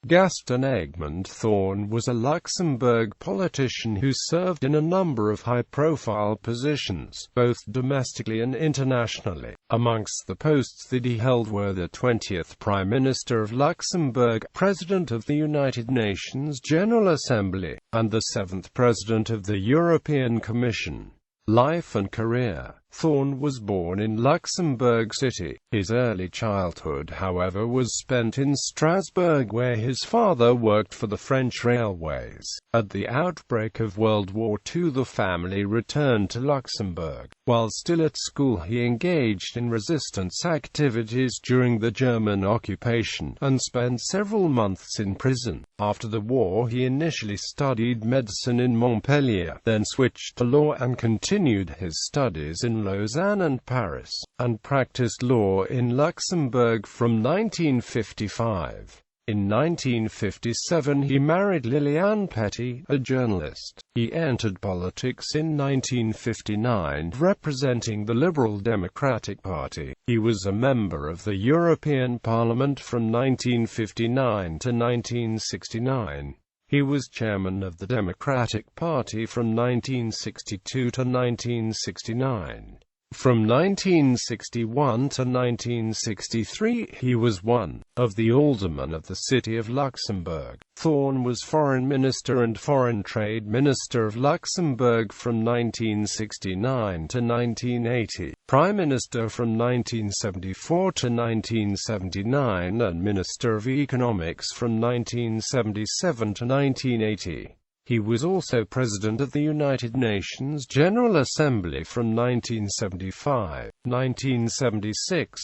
Gaston Egmond Thorn was a Luxembourg politician who served in a number of high-profile positions, both domestically and internationally. Amongst the posts that he held were the 20th Prime Minister of Luxembourg, President of the United Nations General Assembly, and the 7th President of the European Commission. Life and career. Thorn was born in Luxembourg City. His early childhood, however, was spent in Strasbourg, where his father worked for the French railways. At the outbreak of World War II, the family returned to Luxembourg. While still at school, he engaged in resistance activities during the German occupation, and spent several months in prison. After the war, he initially studied medicine in Montpellier, then switched to law and continued his studies in Lausanne and Paris, and practiced law in Luxembourg from 1955. In 1957 he married Liliane Petit, a journalist. He entered politics in 1959, representing the Liberal Democratic Party. He was a member of the European Parliament from 1959 to 1969. He was chairman of the Democratic Party from 1962 to 1969. From 1961 to 1963, he was one of the aldermen of the City of Luxembourg. Thorn was Foreign Minister and Foreign Trade Minister of Luxembourg from 1969 to 1980, Prime Minister from 1974 to 1979, and Minister of Economics from 1977 to 1980. He was also President of the United Nations General Assembly from 1975-1976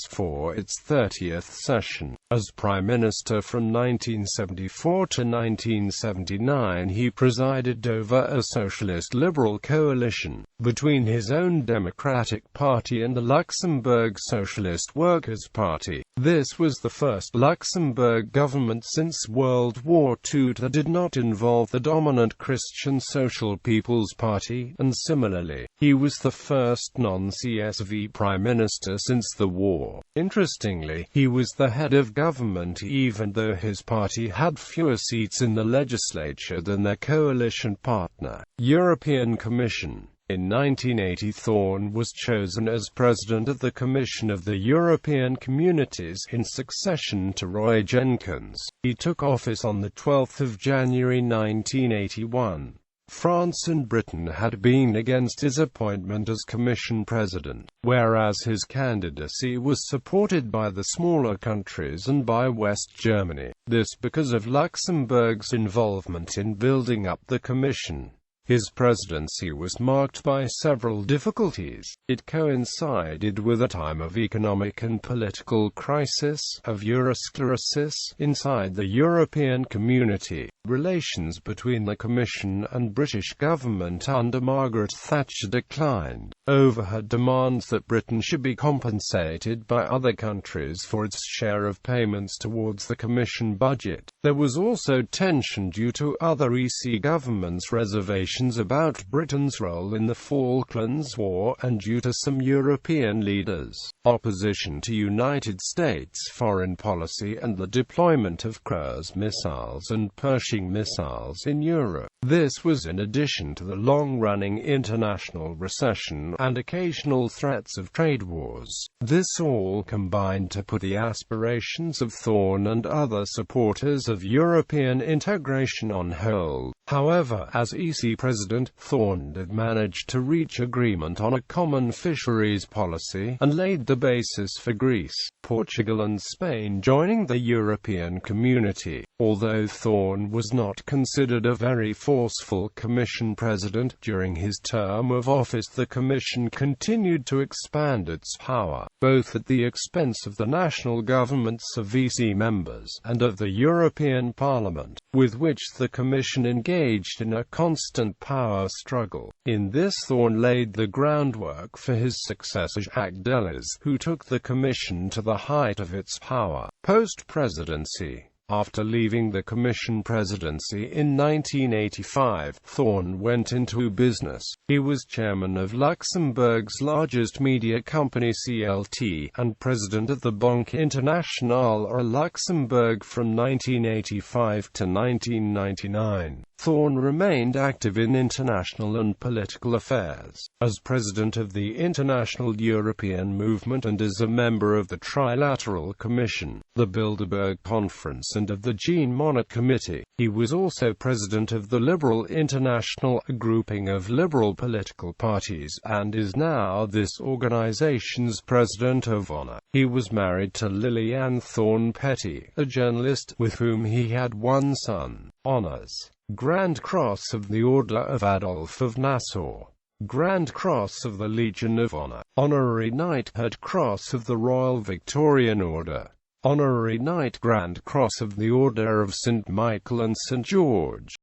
for its 30th session. As Prime Minister from 1974 to 1979, he presided over a socialist-liberal coalition between his own Democratic Party and the Luxembourg Socialist Workers' Party. This was the first Luxembourg government since World War II that did not involve the dominant Christian Social People's Party, and similarly, he was the first non-CSV Prime Minister since the war. Interestingly, he was the head of government even though his party had fewer seats in the legislature than their coalition partner, European Commission. In 1980, Thorn was chosen as President of the Commission of the European Communities in succession to Roy Jenkins. He took office on the 12th of January 1981. France and Britain had been against his appointment as Commission President, whereas his candidacy was supported by the smaller countries and by West Germany. This because of Luxembourg's involvement in building up the Commission. His presidency was marked by several difficulties. It coincided with a time of economic and political crisis, of Eurosclerosis inside the European Community. Relations between the Commission and British government under Margaret Thatcher declined over her demands that Britain should be compensated by other countries for its share of payments towards the Commission budget. There was also tension due to other EC governments' reservations about Britain's role in the Falklands War, and due to some European leaders' opposition to United States foreign policy and the deployment of cruise missiles and Pershing missiles in Europe. This was in addition to the long-running international recession and occasional threats of trade wars. This all combined to put the aspirations of Thorn and other supporters of European integration on hold. However, as EC President, Thorn had managed to reach agreement on a common fisheries policy, and laid the basis for Greece, Portugal and Spain joining the European Community. Although Thorn was not considered a very forceful Commission President, during his term of office the Commission continued to expand its power, both at the expense of the national governments of EC members, and of the European Parliament, with which the Commission engaged in a constant power struggle. In this, Thorn laid the groundwork for his successor Jacques Delors, who took the Commission to the height of its power. Post-Presidency. After leaving the Commission presidency in 1985, Thorn went into business. He was chairman of Luxembourg's largest media company CLT, and president of the Banque Internationale à Luxembourg from 1985 to 1999. Thorn remained active in international and political affairs. As president of the International European Movement and as a member of the Trilateral Commission, the Bilderberg Conference and of the Jean Monnet Committee, he was also president of the Liberal International, a grouping of liberal political parties, and is now this organization's president of honor. He was married to Liliane Thorn Petty, a journalist, with whom he had one son. Honors: Grand Cross of the Order of Adolphe of Nassau, Grand Cross of the Legion of Honor, Honorary Knighthood Cross of the Royal Victorian Order, Honorary Knight Grand Cross of the Order of St. Michael and St. George.